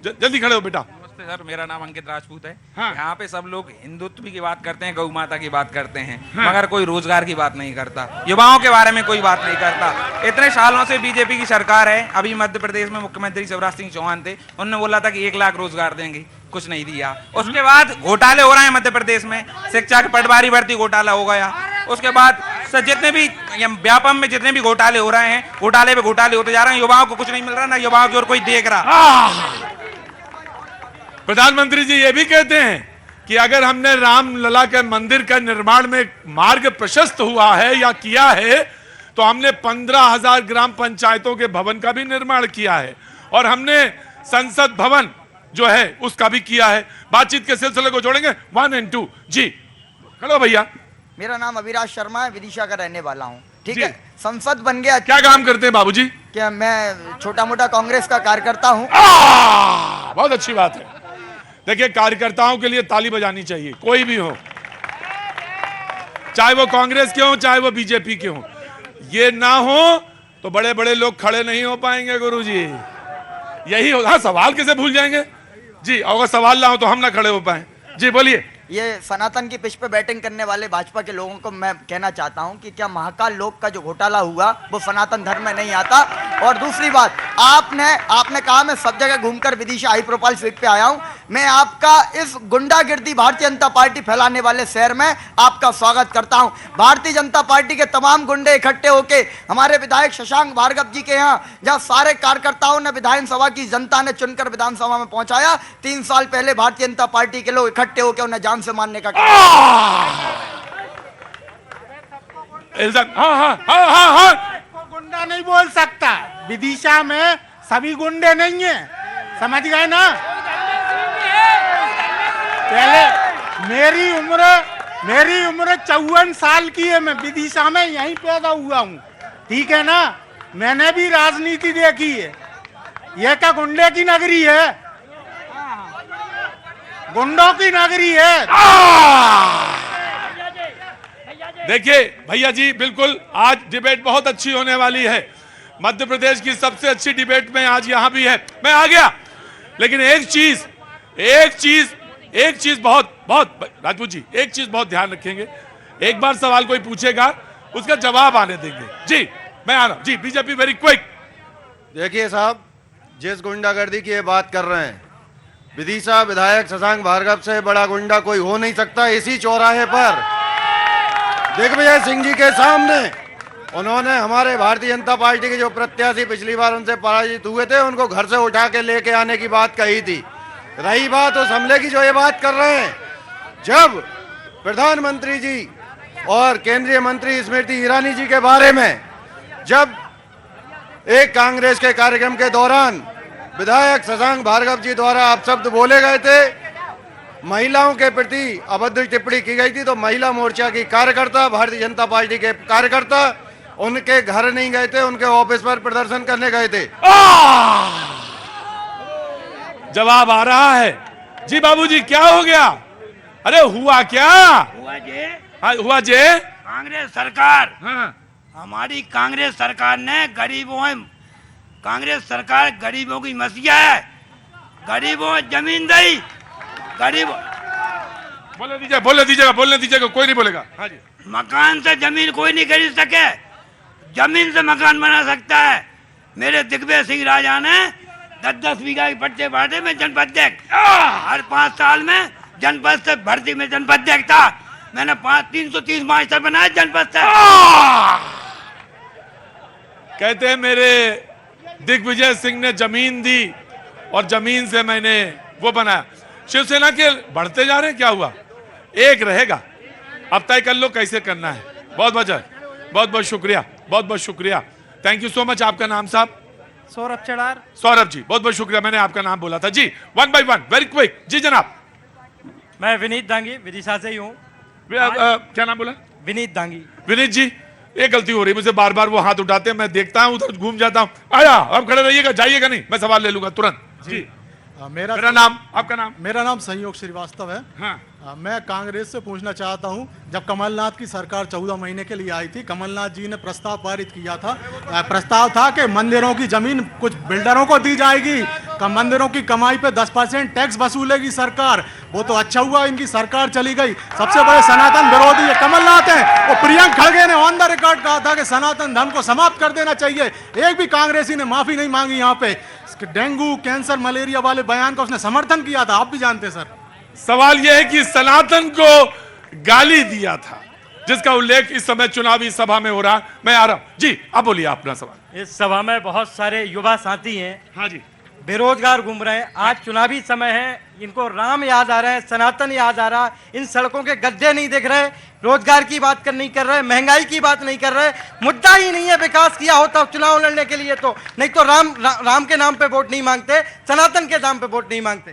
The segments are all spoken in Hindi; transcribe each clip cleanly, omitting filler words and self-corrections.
जल्दी खड़े हो बेटा। नमस्ते सर, मेरा नाम अंकित राजपूत है। हाँ। यहाँ पे सब लोग हिंदुत्व की बात करते हैं, गौ माता की बात करते हैं, हाँ। मगर कोई रोजगार की बात नहीं करता, युवाओं के बारे में कोई बात नहीं करता। इतने सालों से बीजेपी की सरकार है, अभी मध्य प्रदेश में मुख्यमंत्री शिवराज सिंह चौहान थे, उन्होंने बोला था कि 1 लाख रोजगार देंगे, कुछ नहीं दिया। उसके बाद घोटाले हो रहे हैं मध्य प्रदेश में, शिक्षा के पटवारी भर्ती घोटाला हो गया। उसके बाद जितने भी व्यापम में जितने भी घोटाले हो रहे हैं, घोटाले पे घोटाले होते जा रहे हैं, युवाओं को कुछ नहीं मिल रहा, ना युवाओं की ओर कोई देख रहा। प्रधानमंत्री जी ये भी कहते हैं कि अगर हमने रामलला के मंदिर का निर्माण में मार्ग प्रशस्त हुआ है या किया है, तो हमने 15,000 ग्राम पंचायतों के भवन का भी निर्माण किया है, और हमने संसद भवन जो है उसका भी किया है। बातचीत के सिलसिले को जोड़ेंगे 1 और 2 जी। खड़ो भैया। मेरा नाम अभिराज शर्मा है, विदिशा का रहने वाला हूँ। ठीक जी। है, संसद बन गया। क्या काम करते हैं बाबूजी? क्या मैं छोटा मोटा कांग्रेस का कार्यकर्ता हूँ। बहुत अच्छी बात है। देखिए, कार्यकर्ताओं के लिए ताली बजानी चाहिए, कोई भी हो, चाहे वो कांग्रेस के हो चाहे वो बीजेपी के हो। ये ना हो तो बड़े बड़े लोग खड़े नहीं हो पाएंगे गुरुजी। यही हो। हाँ, सवाल कैसे भूल जाएंगे जी? अगर सवाल ना हो तो हम ना खड़े हो पाए। जी बोलिए। ये सनातन की पिच पे बैटिंग करने वाले भाजपा के लोगों को मैं कहना चाहता हूं कि क्या महाकाल लोक का जो घोटाला हुआ वो सनातन धर्म में नहीं आता। और दूसरी बात, आपने कहा मैं सब जगह घूमकर विदिशा हाई प्रोफाइल सीट पे आया हूं। मैं आपका इस गुंडागिर्दी भारतीय जनता पार्टी फैलाने वाले शहर में आपका स्वागत करता हूं। भारतीय जनता पार्टी के तमाम गुंडे इकट्ठे होके हमारे विधायक शशांक भार्गव जी के यहाँ, जहाँ सारे कार्यकर्ताओं ने विधानसभा की जनता ने चुनकर विधानसभा में पहुंचाया, 3 साल पहले भारतीय जनता पार्टी के लोग इकट्ठे होकर उन्हें जान से मारने का हाँ। गुंडा नहीं बोल सकता, विदिशा में सभी गुंडे नहीं है, समझ गए ना। पहले मेरी उम्र 54 साल की है, मैं विदिशा में यहीं पैदा हुआ हूँ, ठीक है ना। मैंने भी राजनीति देखी है। यह क्या गुंडे की नगरी है? गुंडों की नगरी है। देखिए भैया जी, बिल्कुल आज डिबेट बहुत अच्छी होने वाली है। मध्य प्रदेश की सबसे अच्छी डिबेट में आज यहां भी है। मैं आ गया, लेकिन एक चीज बहुत राजपूत जी, एक चीज बहुत ध्यान रखेंगे। एक बार सवाल कोई पूछेगा, उसका जवाब आने देंगे। जी मैं आ रहा हूं जी। BJP very quick. देखिए साहब, जिस गुंडागर्दी की ये बात कर रहे हैं, विदिशा विधायक शशांक भार्गव से बड़ा गुंडा कोई हो नहीं सकता। इसी चौराहे पर दिग्विजय सिंह जी के सामने उन्होंने हमारे भारतीय जनता पार्टी के जो प्रत्याशी पिछली बार उनसे पराजित हुए थे, उनको घर से उठा के लेके आने की बात कही थी। रही बात उस हमले की जो ये बात कर रहे हैं, जब प्रधानमंत्री जी और केंद्रीय मंत्री स्मृति ईरानी जी के बारे में जब एक कांग्रेस के कार्यक्रम के दौरान विधायक शशांक भार्गव जी द्वारा अपशब्द बोले गए थे, महिलाओं के प्रति अभद्र टिप्पणी की गई थी, तो महिला मोर्चा की कार्यकर्ता, भारतीय जनता पार्टी के कार्यकर्ता उनके घर नहीं गए थे, उनके ऑफिस पर प्रदर्शन करने गए थे। जवाब आ रहा है जी। बाबूजी क्या हो गया? अरे हुआ क्या? हुआ जे कांग्रेस सरकार, हाँ। हमारी कांग्रेस सरकार ने कांग्रेस सरकार गरीबों की मसीहा है। गरीबों को जमीन दी, गरीब बोलने दीजिएगा, कोई नहीं बोलेगा। हाँ जी। मकान से जमीन कोई नहीं खरीद सके, जमीन से मकान बना सकता है। मेरे दिग्विजय सिंह राजा ने 10-10 बीघा के पट्टे बांटे में जनपद अध्यक्ष, हर 5 साल में जनपद से भर्ती में जनपद अध्यक्ष था। मैंने 330 मास्टर बनाए जनपद से। कहते हैं मेरे दिग्विजय सिंह ने जमीन दी और जमीन से मैंने वो बनाया। शिवसेना के बढ़ते जा रहे हैं, क्या हुआ? एक रहेगा, अब तय कर लो कैसे करना है। बहुत बहुत शुक्रिया। Thank you so much. आपका नाम साहब? सौरभ चढ़ार। सौरभ जी, बहुत शुक्रिया। मैंने आपका नाम बोला था जी। 1 by 1 वेरी क्विक। जी जनाब। मैं विनीत दांगी, विदिशा से ही हूँ। क्या नाम बोला? विनीत दांगी। विनीत जी, एक गलती हो रही है मुझसे, बार बार वो हाथ उठाते हैं, मैं देखता हूं उधर घूम जाता हूं। आया, अब खड़े रहिएगा, जाइएगा नहीं, मैं सवाल ले लूंगा तुरंत जी। मेरा नाम, आपका नाम? मेरा नाम संयोग श्रीवास्तव है। हाँ। मैं कांग्रेस से पूछना चाहता हूं, जब कमलनाथ की सरकार 14 महीने के लिए आई थी, कमलनाथ जी ने प्रस्ताव पारित किया था। प्रस्ताव था कि मंदिरों की जमीन कुछ बिल्डरों को दी जाएगी, मंदिरों की कमाई पे 10% टैक्स वसूलेगी सरकार। वो तो अच्छा हुआ इनकी सरकार चली गई। सबसे बड़े सनातन विरोधी ये कमलनाथ हैं। वो प्रियंक खड़गे ने ऑन द रिकॉर्ड कहा था कि सनातन धर्म को समाप्त कर देना चाहिए। एक भी कांग्रेसी ने माफी नहीं मांगी यहाँ पे। डेंगू, कैंसर, मलेरिया वाले बयान का उसने समर्थन किया था, आप भी जानते सर। सवाल यह है कि सनातन को गाली दिया था, जिसका उल्लेख इस समय चुनावी सभा में हो रहा। मैं आ रहा हूं जी, अब बोलिए अपना सवाल। इस सभा में बहुत सारे युवा साथी हैं, हाँ जी, बेरोजगार घूम रहे हैं। आज चुनावी समय है, इनको राम याद आ रहा है, सनातन याद आ रहा है। इन सड़कों के गड्ढे नहीं दिख रहे, रोजगार की बात नहीं कर रहे, महंगाई की बात नहीं कर रहे। मुद्दा ही नहीं है। विकास किया होता चुनाव लड़ने के लिए तो, नहीं तो राम के नाम पे वोट नहीं मांगते, सनातन के नाम पे वोट नहीं मांगते।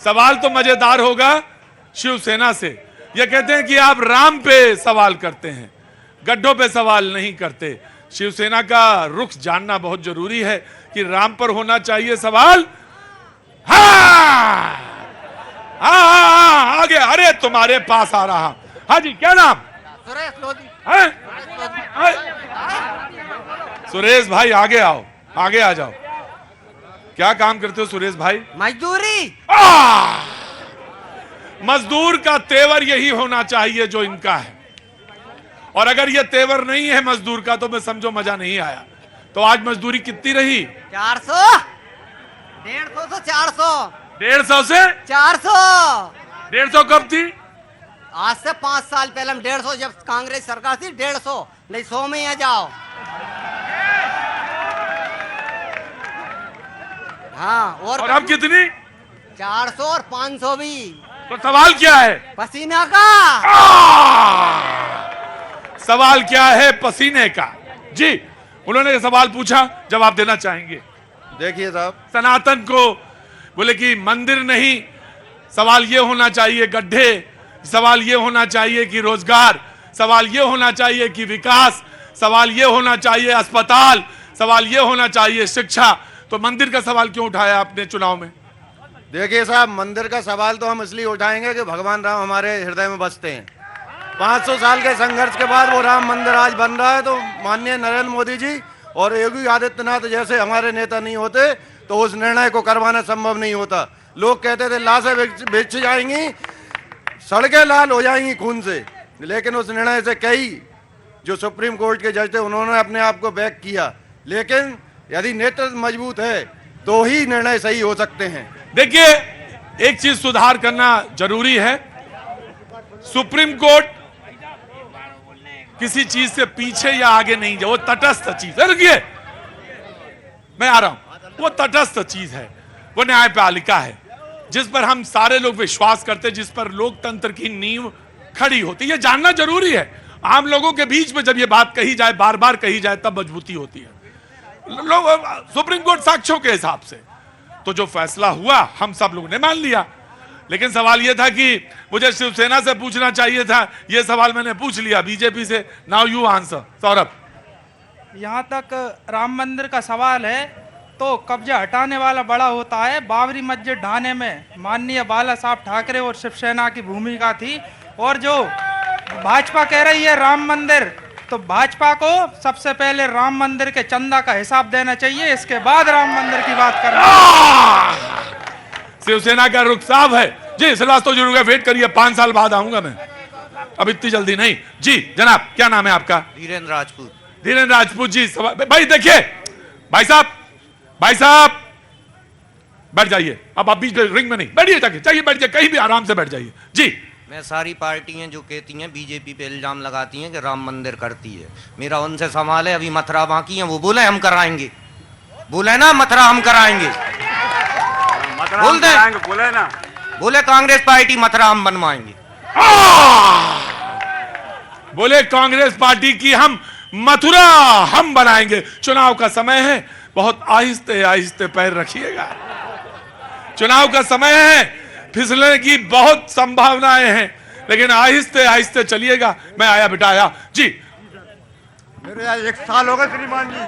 सवाल तो मजेदार होगा शिवसेना से। ये कहते हैं कि आप राम पे सवाल करते हैं, गड्ढों पे सवाल नहीं करते। शिवसेना का रुख जानना बहुत जरूरी है कि राम पर होना चाहिए सवाल। हाँ हाँ, आगे, अरे तुम्हारे पास आ रहा। हाँ जी, क्या नाम? सुरेश लोधी। सुरेश भाई आगे आओ, आगे आ जाओ। क्या काम करते हो सुरेश भाई? मजदूरी। मजदूर का तेवर यही होना चाहिए जो इनका है, और अगर ये तेवर नहीं है मजदूर का तो मैं समझो मजा नहीं आया। तो आज मजदूरी कितनी रही? 400, 150 से 400, 150 से 400। 150 कब थी? आज से 5 साल पहले हम 150, जब कांग्रेस सरकार थी 150, नहीं 100 में आ जाओ। हाँ, और अब कितनी? 400 और 500 भी। तो सवाल क्या है? पसीना का। सवाल क्या है? पसीने का। जी, उन्होंने सवाल पूछा, जवाब देना चाहेंगे। देखिए साहब, सनातन को बोले कि मंदिर नहीं, सवाल ये होना चाहिए गड्ढे, सवाल ये होना चाहिए कि रोजगार, सवाल ये होना चाहिए कि विकास, सवाल ये होना चाहिए अस्पताल, सवाल ये होना चाहिए शिक्षा। तो मंदिर का सवाल क्यों उठाया आपने चुनाव में? देखिए साहब, मंदिर का सवाल तो हम इसलिए उठाएंगे कि भगवान राम हमारे हृदय में बसते हैं। 500 साल के संघर्ष के बाद वो राम मंदिर आज बन रहा है। तो माननीय नरेंद्र मोदी जी और योगी आदित्यनाथ जैसे हमारे नेता नहीं होते तो उस निर्णय को करवाना संभव नहीं होता। लोग कहते थे लाशें बेच जाएंगी, सड़कें लाल हो जाएंगी खून से, लेकिन उस निर्णय से कई जो सुप्रीम कोर्ट के जज थे उन्होंने अपने आप को बैक किया। लेकिन यदि नेतृत्व मजबूत है तो ही निर्णय सही हो सकते हैं। देखिए, एक चीज सुधार करना जरूरी है। सुप्रीम कोर्ट किसी चीज से पीछे या आगे नहीं जाए, वो तटस्थ चीज है। रुकिए, मैं आ रहा हूं। वो तटस्थ चीज है, वो न्यायपालिका है जिस पर हम सारे लोग विश्वास करते हैं, जिस पर लोकतंत्र की नींव खड़ी होती है। ये जानना जरूरी है। आम लोगों के बीच में जब ये बात कही जाए, बार बार कही जाए, तब मजबूती होती है। लोग, सुप्रीम कोर्ट साक्ष्यों के हिसाब से तो जो फैसला हुआ हम सब लोगों ने मान लिया। लेकिन सवाल यह था कि मुझे शिवसेना से पूछना चाहिए था, यह सवाल मैंने पूछ लिया बीजेपी से। Now you answer. सौरभ, यहाँ तक राम मंदिर का सवाल है तो कब्जा हटाने वाला बड़ा होता है। बाबरी मस्जिद ढाने में माननीय बाला साहब ठाकरे और शिवसेना की भूमिका थी। और जो भाजपा कह रही है राम मंदिर, तो भाजपा को सबसे पहले राम मंदिर के चंदा का हिसाब देना चाहिए, इसके बाद राम मंदिर की बात करना। शिवसेना का रुख साफ है। जी श्रीवास्तव जी, रुके, वेट करिए, 5 साल बाद आऊंगा मैं, अब इतनी जल्दी नहीं। जी जनाब, क्या नाम है आपका? धीरेन्द्र राजपूत। धीरेन्द्र राजपूत जी, भाई देखिए, भाई साहब बैठ जाइए। अब आप बीच रिंग में नहीं बैठिए, चाहिए बैठ जाइए, कहीं भी आराम से बैठ जाइए। जी, मैं सारी पार्टियां जो कहती हैं बीजेपी पे इल्जाम लगाती हैं कि राम मंदिर करती है, मेरा उनसे सवाल है, अभी मथुरा बाकी है, वो बोले हम कराएंगे, बोले ना मथुरा हम कराएंगे, बोल दे, बोले ना, बोले कांग्रेस पार्टी मथुरा हम बनवाएंगे। बोले कांग्रेस पार्टी की हम मथुरा हम बनाएंगे। चुनाव का समय है, बहुत आहिस्ते आहिस्ते पैर रखिएगा। चुनाव का समय है, फिसलने की बहुत संभावनाएं हैं, लेकिन आहिस्ते आहिस्ते चलिएगा। मैं आया बेटा आया। जी, मेरे यहाँ 1 साल हो गए श्रीमान जी।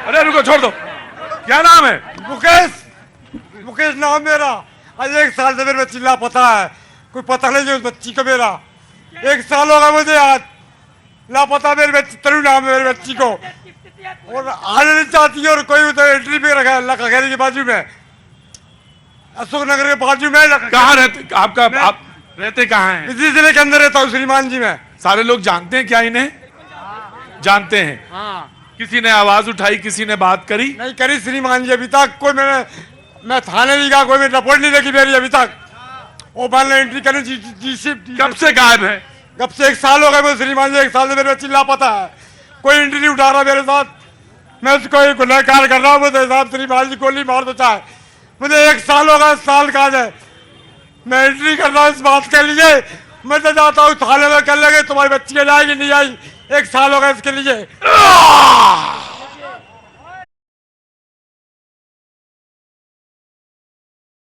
अरे रुको, छोड़ दो। क्या नाम है? मुकेश नाम मेरा। आज 1 साल से मेरी बच्ची लापता है, कोई पता नहीं है उस बच्ची को मेरा। 1 साल होगा मुझे आज लापता, मेरी बच्ची तनु नाम है मेरी बच्ची को, और आने नहीं चाहती है। और कोई उधर एंट्री पे रखा है लखनऊ के बाजू में, अशोक नगर के बाजू में। कहाँ रहते आपका, आप रहते कहाँ हैं? इसी जिले के अंदर रहता हूँ, श्रीमान जी में। सारे लोग जानते हैं क्या इन्हें? जानते हैं। हाँ, किसी ने आवाज उठाई, किसी ने बात करी? नहीं करी श्रीमान जी अभी तक। कोई मैं थाने नहीं गया, कोई मेरी रिपोर्ट नहीं देखी मेरी अभी तक। वो मान एंट्री करने कब से गायब है? कब से 1 साल हो गए मुझे श्रीमान जी, 1 साल से मेरे बच्ची लापता है, कोई एंट्री नहीं उठा रहा मेरे साथ। मैं उसको एक गुनहगार कर रहा हूँ, मुझे साहब श्रीमान जी गोली मार देता है। मुझे 1 साल होगा, 1 साल का है, मैं एंट्री कर रहा हूँ इस बात के लिए। मैं तो जाता हूँ थाने में कर लेंगे, तुम्हारी बच्ची जाएगी नहीं आई, 1 साल होगा इसके लिए।